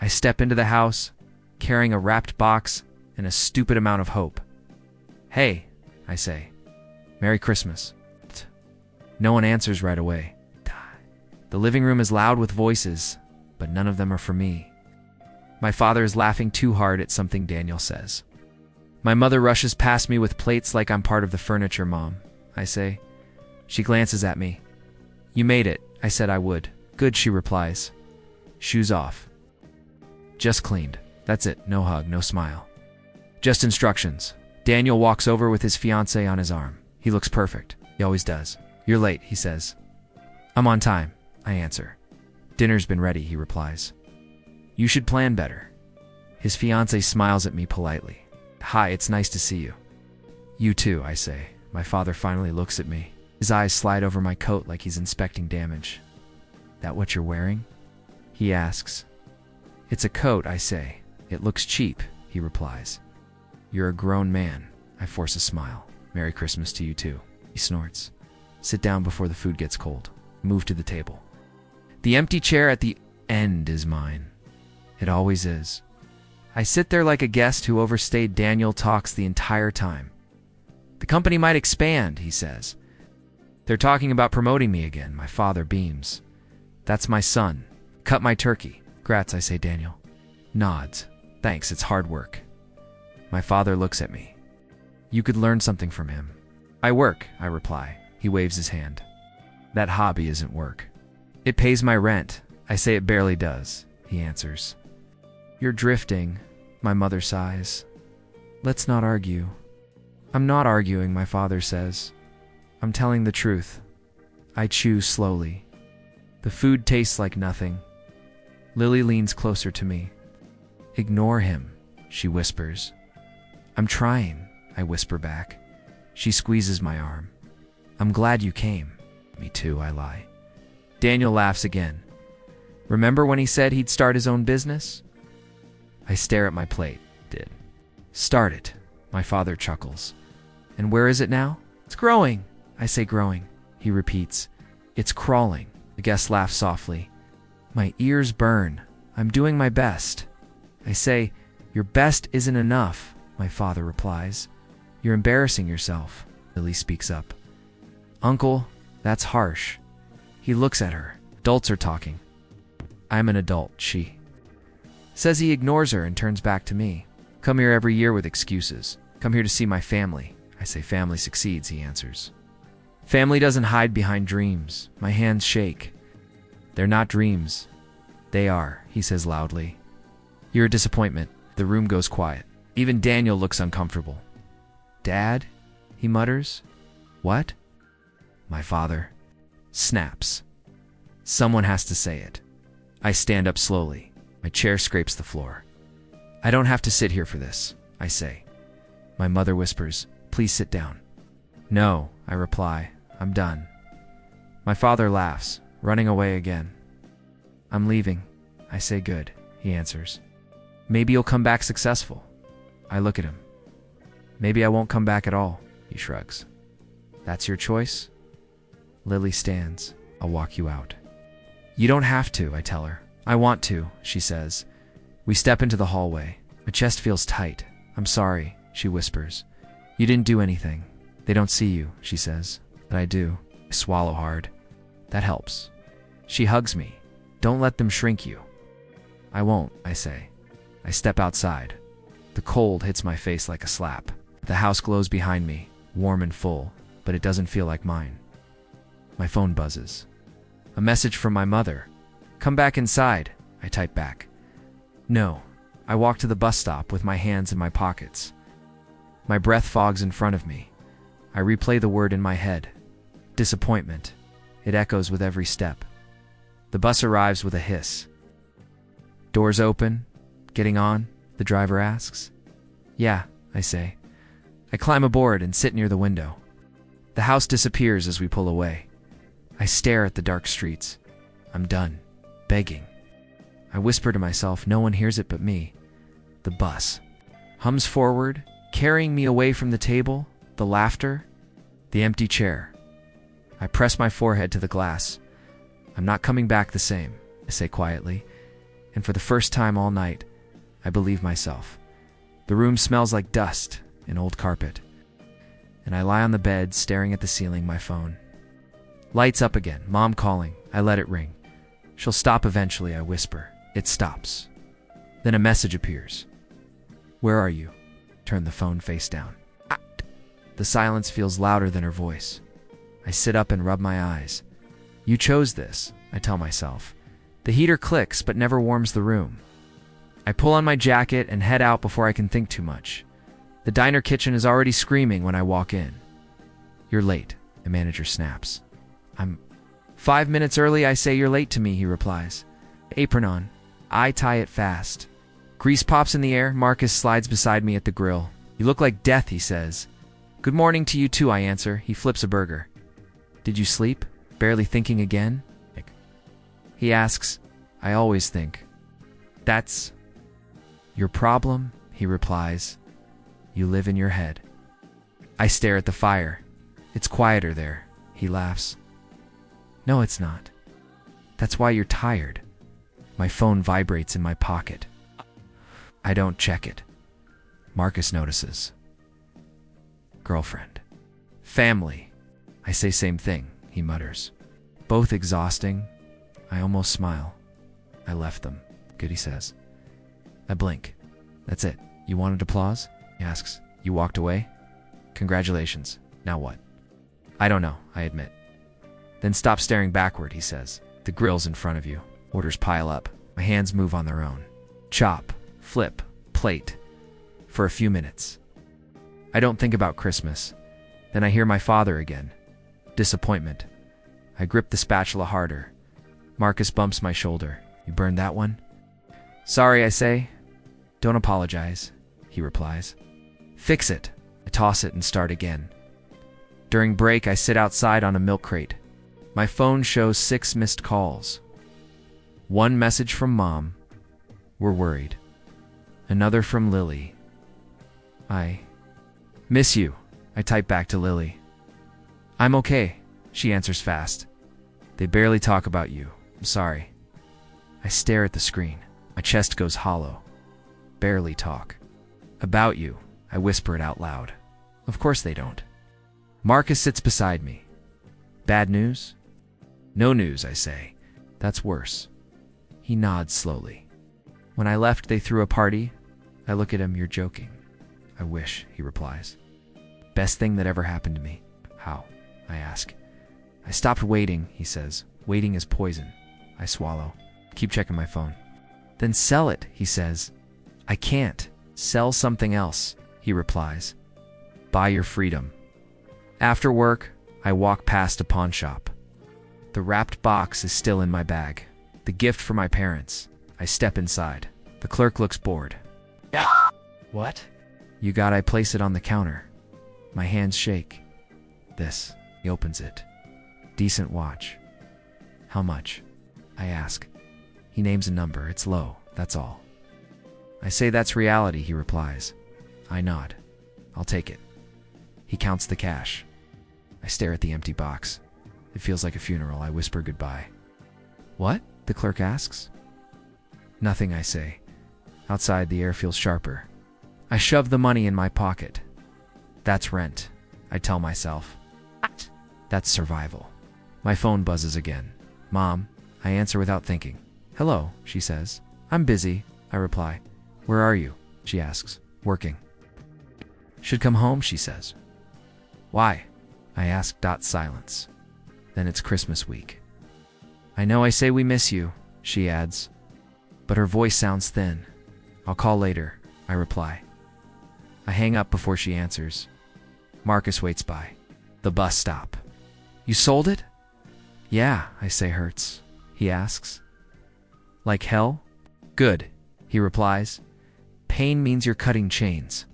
I step into the house, carrying a wrapped box and a stupid amount of hope. "Hey," I say. "Merry Christmas." No one answers right away. The living room is loud with voices, but none of them are for me. My father is laughing too hard at something Daniel says. My mother rushes past me with plates like I'm part of the furniture, Mom, I say. She glances at me. "You made it," I said I would. "Good," she replies. Shoes off. Just cleaned. That's it. No hug, no smile. Just instructions. Daniel walks over with his fiancée on his arm. He looks perfect. He always does. "You're late," he says. "I'm on time," I answer. "Dinner's been ready," he replies. "You should plan better." His fiancée smiles at me politely. "Hi, it's nice to see you." "You too," I say. My father finally looks at me. His eyes slide over my coat like he's inspecting damage. "That what you're wearing?" he asks. "It's a coat," I say. "It looks cheap," he replies. "You're a grown man." I force a smile. "Merry Christmas to you too," he snorts. "Sit down before the food gets cold." Move to the table. The empty chair at the end is mine. It always is. I sit there like a guest who overstayed. Daniel talks the entire time. "The company might expand," he says. "They're talking about promoting me again." My father beams. "That's my son. Cut my turkey." "Grats," I say. Daniel nods. "Thanks, it's hard work." My father looks at me. "You could learn something from him." "I work," I reply. He waves his hand. "That hobby isn't work." "It pays my rent." I say. "It barely does," he answers. "You're drifting," my mother sighs. "Let's not argue." "I'm not arguing," my father says. "I'm telling the truth." I chew slowly. The food tastes like nothing. Lily leans closer to me. "Ignore him," she whispers. "I'm trying," I whisper back. She squeezes my arm. "I'm glad you came." "Me too," I lie. Daniel laughs again. "Remember when he said he'd start his own business?" I stare at my plate. "Did start it," my father chuckles. "And where is it now?" "It's growing." I say. "Growing," he repeats. "It's crawling." The guest laughs softly. My ears burn. "I'm doing my best." I say. "Your best isn't enough," my father replies. "You're embarrassing yourself." Lily speaks up. "Uncle, that's harsh." He looks at her. Adults are talking. "I'm an adult," she says. He ignores her and turns back to me. "Come here every year with excuses. Come here to see my family." I say. "Family succeeds," he answers. "Family doesn't hide behind dreams." My hands shake. "They're not dreams. They are," he says loudly. "You're a disappointment." The room goes quiet. Even Daniel looks uncomfortable. "Dad?" he mutters. "What?" My father snaps. Someone has to say it. I stand up slowly. My chair scrapes the floor. "I don't have to sit here for this," I say. My mother whispers, "Please sit down." "No," I reply. "I'm done." My father laughs, running away again. "I'm leaving." I say. "Good," he answers. "Maybe you'll come back successful." I look at him. "Maybe I won't come back at all," he shrugs. "That's your choice?" Lily stands. "I'll walk you out." "You don't have to," I tell her. "I want to," she says. We step into the hallway. My chest feels tight. "I'm sorry," she whispers. "You didn't do anything. They don't see you," she says. But I do. I swallow hard. "That helps." She hugs me. "Don't let them shrink you." "I won't," I say. I step outside. The cold hits my face like a slap. The house glows behind me, warm and full, but it doesn't feel like mine. My phone buzzes. A message from my mother. "Come back inside," I type back. No. I walk to the bus stop with my hands in my pockets. My breath fogs in front of me. I replay the word in my head. Disappointment. It echoes with every step. The bus arrives with a hiss. "Doors open? Getting on?" the driver asks. "Yeah," I say. I climb aboard and sit near the window. The house disappears as we pull away. I stare at the dark streets. I'm done. Begging. I whisper to myself, no one hears it but me. The bus hums forward, carrying me away from the table, the laughter, the empty chair. I press my forehead to the glass. "I'm not coming back the same," I say quietly. And for the first time all night, I believe myself. The room smells like dust and old carpet. And I lie on the bed, staring at the ceiling, my phone. Lights up again, Mom calling. I let it ring. She'll stop eventually, I whisper. It stops. Then a message appears. Where are you? Turn the phone face down. The silence feels louder than her voice. I sit up and rub my eyes. You chose this, I tell myself. The heater clicks but never warms the room. I pull on my jacket and head out before I can think too much. The diner kitchen is already screaming when I walk in. You're late, the manager snaps. I'm 5 minutes early, I say. You're late to me, he replies. Apron on. I tie it fast. Grease pops in the air. Marcus slides beside me at the grill. You look like death, he says. Good morning to you too, I answer. He flips a burger. Did you sleep? Barely thinking again? He asks. I always think. That's your problem, he replies. You live in your head. I stare at the fire. It's quieter there, he laughs. No, it's not. That's why you're tired. My phone vibrates in my pocket. I don't check it. Marcus notices. Girlfriend. Family. I say same thing, he mutters. Both exhausting. I almost smile. I left them. Good, he says. I blink. That's it. You wanted applause? He asks. You walked away? Congratulations. Now what? I don't know, I admit. Then stop staring backward, he says. The grill's in front of you. Orders pile up. My hands move on their own. Chop, flip, plate. For a few minutes. I don't think about Christmas. Then I hear my father again. Disappointment. I grip the spatula harder. Marcus bumps my shoulder. You burned that one? Sorry, I say. Don't apologize, he replies. Fix it. I toss it and start again. During break, I sit outside on a milk crate. My phone shows 6 missed calls. One message from Mom. We're worried. Another from Lily. I miss you, I type back to Lily. I'm okay, she answers fast. They barely talk about you. I'm sorry. I stare at the screen. My chest goes hollow. Barely talk. About you, I whisper it out loud. Of course they don't. Marcus sits beside me. Bad news? No news, I say. That's worse. He nods slowly. When I left, they threw a party. I look at him. You're joking. I wish, he replies. Best thing that ever happened to me. How? I ask. I stopped waiting, he says. Waiting is poison. I swallow. Keep checking my phone. Then sell it, he says. I can't. Sell something else, he replies. Buy your freedom. After work, I walk past a pawn shop. The wrapped box is still in my bag. The gift for my parents. I step inside. The clerk looks bored. Yeah. What? I place it on the counter. My hands shake. This. He opens it. Decent watch. How much? I ask. He names a number. It's low. That's all. I say that's reality, he replies. I nod. I'll take it. He counts the cash. I stare at the empty box. It feels like a funeral. I whisper goodbye. What? The clerk asks. Nothing, I say. Outside, the air feels sharper. I shove the money in my pocket. That's rent, I tell myself. What? That's survival. My phone buzzes again. Mom, I answer without thinking. Hello, she says. I'm busy, I reply. Where are you? She asks. Working. Should come home, she says. Why? I ask. Silence. Then it's Christmas week. I know, I say. We miss you, she adds. But her voice sounds thin. I'll call later, I reply. I hang up before she answers. Marcus waits by. The bus stop. You sold it? Yeah, I say. Hurts, he asks. Like hell? Good, he replies. Pain means you're cutting chains.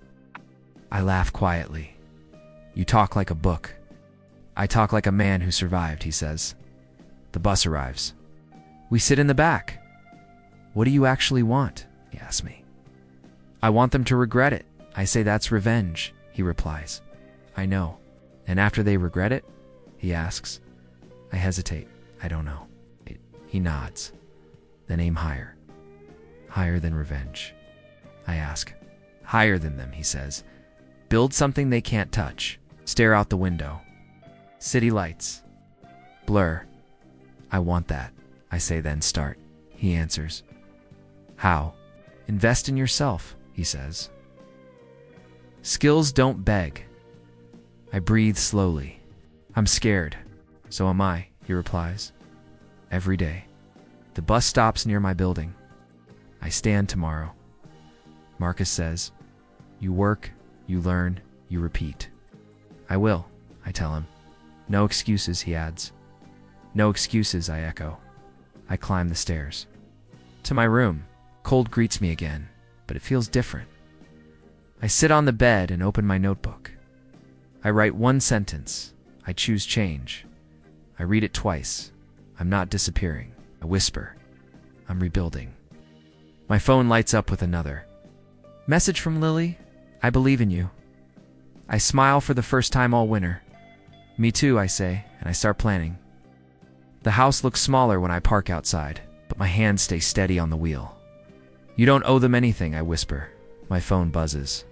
I laugh quietly. You talk like a book. I talk like a man who survived, he says. The bus arrives. We sit in the back. What do you actually want? He asks me. I want them to regret it. I say that's revenge, he replies. I know. And after they regret it? He asks. I hesitate. I don't know. He nods. Then aim higher. Higher than revenge. I ask. Higher than them, he says. Build something they can't touch. Stare out the window. City lights. Blur. I want that. I say, then start. He answers. How? Invest in yourself, he says. Skills don't beg. I breathe slowly. I'm scared. So am I, he replies. Every day. The bus stops near my building. I stand tomorrow. Marcus says, you work, you learn, you repeat. I will, I tell him. No excuses, he adds. No excuses, I echo. I climb the stairs. To my room. Cold greets me again, but it feels different. I sit on the bed and open my notebook. I write one sentence. I choose change. I read it twice. I'm not disappearing. I whisper. I'm rebuilding. My phone lights up with another. Message from Lily. I believe in you. I smile for the first time all winter. Me too, I say, and I start planning. The house looks smaller when I park outside, but my hands stay steady on the wheel. You don't owe them anything, I whisper. My phone buzzes.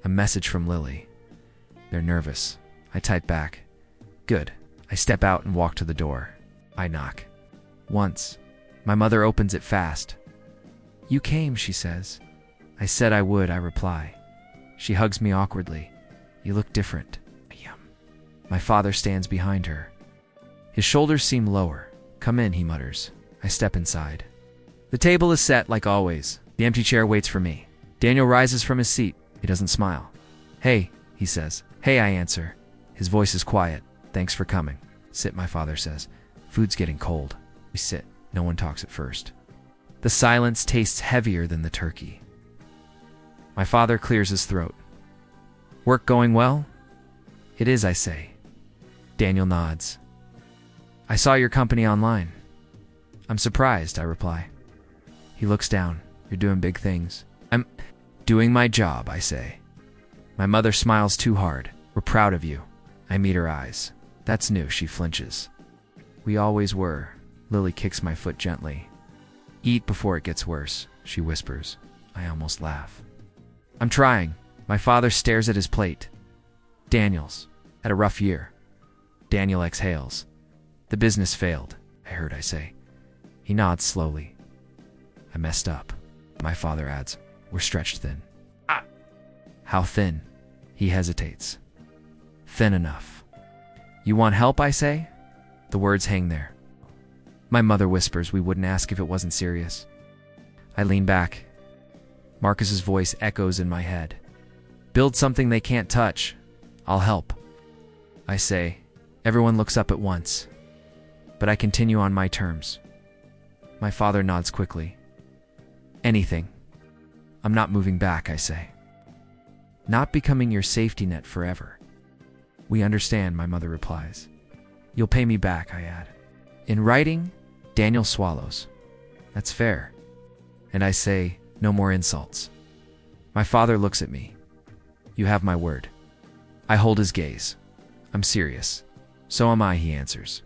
A message from Lily. They're nervous. I type back. Good. I step out and walk to the door. I knock. Once. My mother opens it fast. You came, she says. I said I would, I reply. She hugs me awkwardly. You look different. My father stands behind her. His shoulders seem lower. Come in, he mutters. I step inside. The table is set like always. The empty chair waits for me. Daniel rises from his seat. He doesn't smile. Hey, he says. Hey, I answer. His voice is quiet. Thanks for coming. Sit, my father says. Food's getting cold. We sit. No one talks at first. The silence tastes heavier than the turkey. My father clears his throat. Work going well? It is, I say. Daniel nods. I saw your company online. I'm surprised, I reply. He looks down. You're doing big things. I'm doing my job, I say. My mother smiles too hard. We're proud of you. I meet her eyes. That's new, she flinches. We always were. Lily kicks my foot gently. Eat before it gets worse, she whispers. I almost laugh. I'm trying. My father stares at his plate. Daniel's. Had a rough year. Daniel exhales. The business failed, I say. He nods slowly. I messed up. My father adds, we're stretched thin. How thin? He hesitates. Thin enough. You want help, I say? The words hang there. My mother whispers we wouldn't ask if it wasn't serious. I lean back. Marcus's voice echoes in my head. Build something they can't touch. I'll help. I say. Everyone looks up at once. But I continue on my terms. My father nods quickly. Anything. I'm not moving back, I say. Not becoming your safety net forever. We understand, my mother replies. You'll pay me back, I add. In writing, Daniel swallows. That's fair. And I say, no more insults. My father looks at me. You have my word. I hold his gaze. I'm serious. So am I, he answers.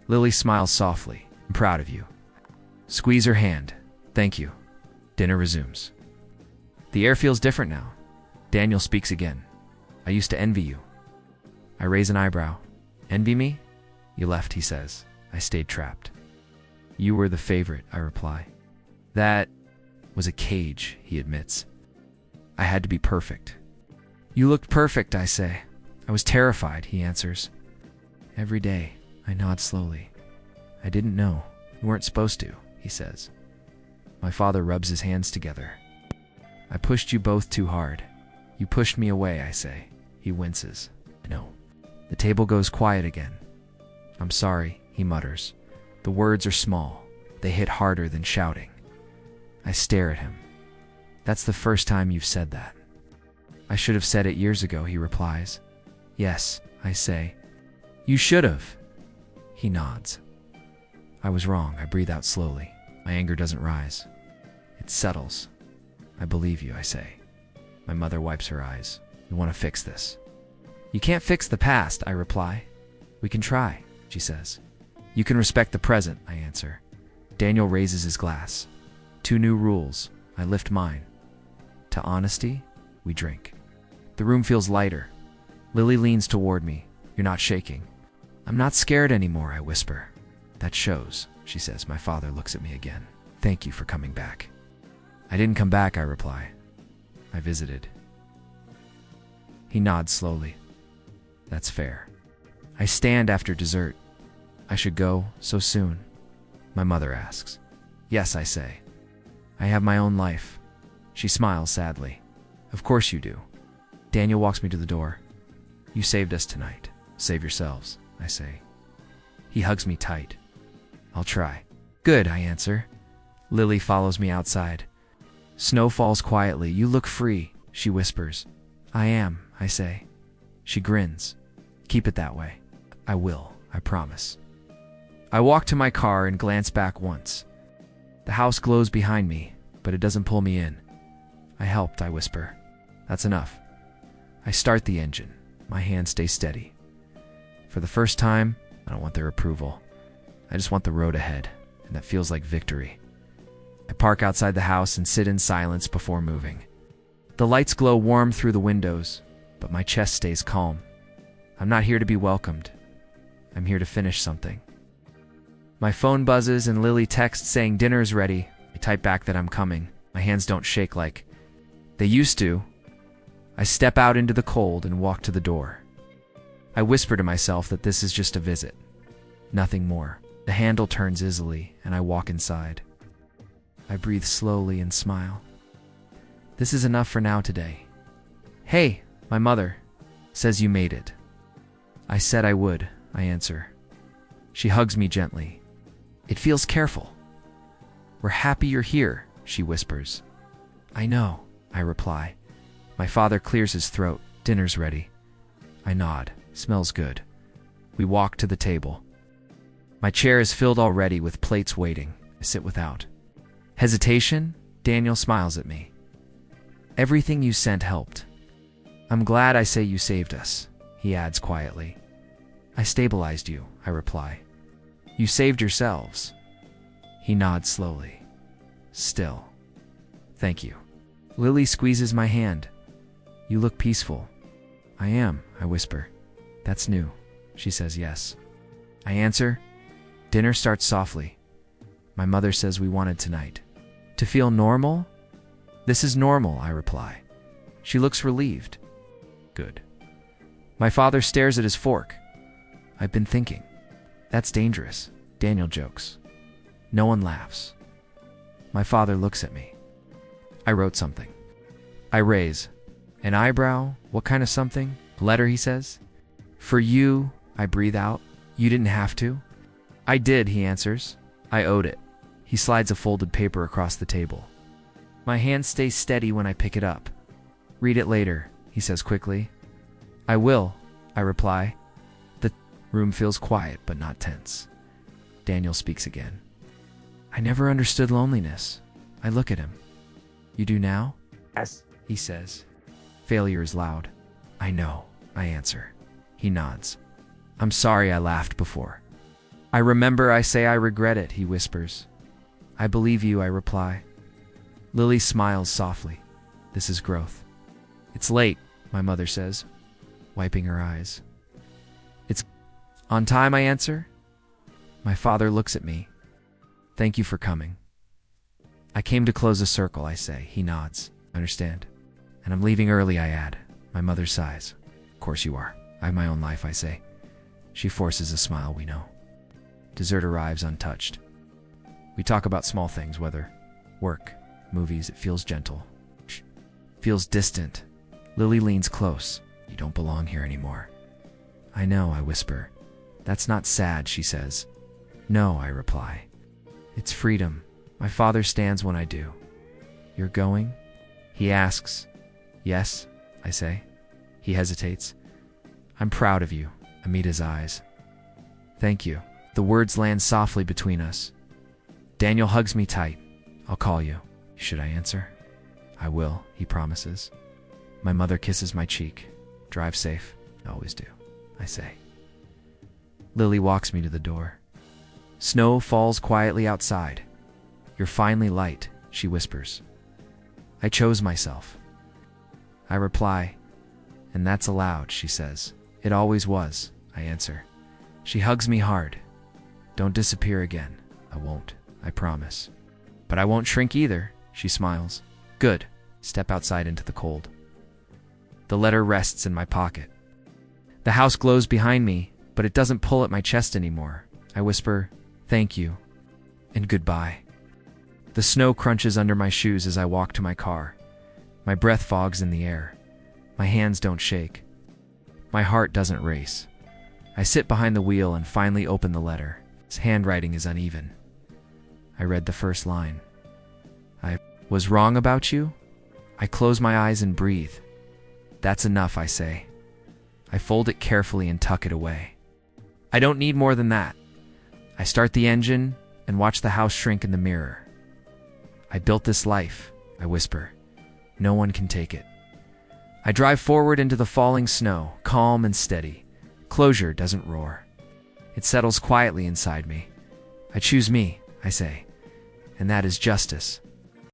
Lily smiles softly. I'm proud of you. Squeeze her hand. Thank you. Dinner resumes. The air feels different now. Daniel speaks again. I used to envy you. I raise an eyebrow. Envy me? You left, he says. I stayed trapped. You were the favorite, I reply. That was a cage, he admits. I had to be perfect. You looked perfect, I say. I was terrified, he answers. Every day, I nod slowly. I didn't know. You weren't supposed to, he says. My father rubs his hands together. I pushed you both too hard. You pushed me away, I say. He winces. I know. The table goes quiet again. I'm sorry, he mutters. The words are small. They hit harder than shouting. I stare at him. That's the first time you've said that. I should have said it years ago, he replies. Yes, I say. You should have. He nods. I was wrong, I breathe out slowly. My anger doesn't rise. It settles. I believe you, I say. My mother wipes her eyes. We want to fix this. You can't fix the past, I reply. We can try, she says. You can respect the present, I answer. Daniel raises his glass. 2 new rules. I lift mine. To honesty, we drink. The room feels lighter. Lily leans toward me. You're not shaking. I'm not scared anymore, I whisper. That shows, she says. My father looks at me again. Thank you for coming back. I didn't come back, I reply. I visited. He nods slowly. That's fair. I stand after dessert. I should go so soon? My mother asks. Yes, I say. I have my own life. She smiles sadly. Of course you do. Daniel walks me to the door. You saved us tonight. Save yourselves, I say. He hugs me tight. I'll try. Good, I answer. Lily follows me outside. Snow falls quietly. You look free, she whispers. I am, I say. She grins. Keep it that way. I will, I promise. I walk to my car and glance back once. The house glows behind me, but it doesn't pull me in. I helped, I whisper. That's enough. I start the engine. My hands stay steady. For the first time, I don't want their approval. I just want the road ahead, and that feels like victory. I park outside the house and sit in silence before moving. The lights glow warm through the windows, but my chest stays calm. I'm not here to be welcomed. I'm here to finish something. My phone buzzes and Lily texts saying dinner's ready. I type back that I'm coming. My hands don't shake like they used to. I step out into the cold and walk to the door. I whisper to myself that this is just a visit. Nothing more. The handle turns easily and I walk inside. I breathe slowly and smile. This is enough for now today. Hey, my mother says you made it. I said I would, I answer. She hugs me gently. It feels careful. We're happy you're here, she whispers. I know, I reply. My father clears his throat. Dinner's ready. I nod. Smells good. We walk to the table. My chair is filled already with plates waiting. I sit without hesitation. Daniel smiles at me. Everything you sent helped. I'm glad, I say. You saved us, he adds quietly. I stabilized you, I reply. You saved yourselves. He nods slowly. Still. Thank you. Lily squeezes my hand. You look peaceful. I am, I whisper. That's new. She says yes. I answer. Dinner starts softly. My mother says we wanted tonight to feel normal. This is normal, I reply. She looks relieved. Good. My father stares at his fork. I've been thinking. That's dangerous, Daniel jokes. No one laughs. My father looks at me. I wrote something. I raise. An eyebrow? What kind of something? A letter, he says. For you, I breathe out. You didn't have to. I did, he answers. I owed it. He slides a folded paper across the table. My hand stays steady when I pick it up. Read it later, he says quickly. I will, I reply. The room feels quiet but not tense. Daniel speaks again. I never understood loneliness. I look at him. You do now? Yes, he says. Failure is loud. I know, I answer. He nods. I'm sorry I laughed before. I remember, I say. I regret it, he whispers. I believe you, I reply. Lily smiles softly. This is growth. It's late, my mother says, wiping her eyes. It's on time, I answer. My father looks at me. Thank you for coming. I came to close a circle, I say. He nods. Understand. And I'm leaving early, I add. My mother sighs. Of course you are. I have my own life, I say. She forces a smile, we know. Dessert arrives untouched. We talk about small things, weather, work, movies. It feels gentle. Feels distant. Lily leans close. You don't belong here anymore. I know, I whisper. That's not sad, she says. No, I reply. It's freedom. My father stands when I do. You're going? He asks. Yes, I say. He hesitates. I'm proud of you. I meet his eyes. Thank you. The words land softly between us. Daniel hugs me tight. I'll call you. Should I answer? I will, he promises. My mother kisses my cheek. Drive safe. I always do, I say. Lily walks me to the door. Snow falls quietly outside. You're finally light, she whispers. I chose myself. I reply, and that's allowed, she says. It always was, I answer. She hugs me hard. Don't disappear again. I won't, I promise. But I won't shrink either, she smiles. Good. Step outside into the cold. The letter rests in my pocket. The house glows behind me, but it doesn't pull at my chest anymore. I whisper, thank you, and goodbye. The snow crunches under my shoes as I walk to my car. My breath fogs in the air. My hands don't shake. My heart doesn't race. I sit behind the wheel and finally open the letter. Its handwriting is uneven. I read the first line. I was wrong about you? I close my eyes and breathe. That's enough, I say. I fold it carefully and tuck it away. I don't need more than that. I start the engine and watch the house shrink in the mirror. I built this life, I whisper. No one can take it. I drive forward into the falling snow, calm and steady. Closure doesn't roar. It settles quietly inside me. I choose me, I say, and that is justice.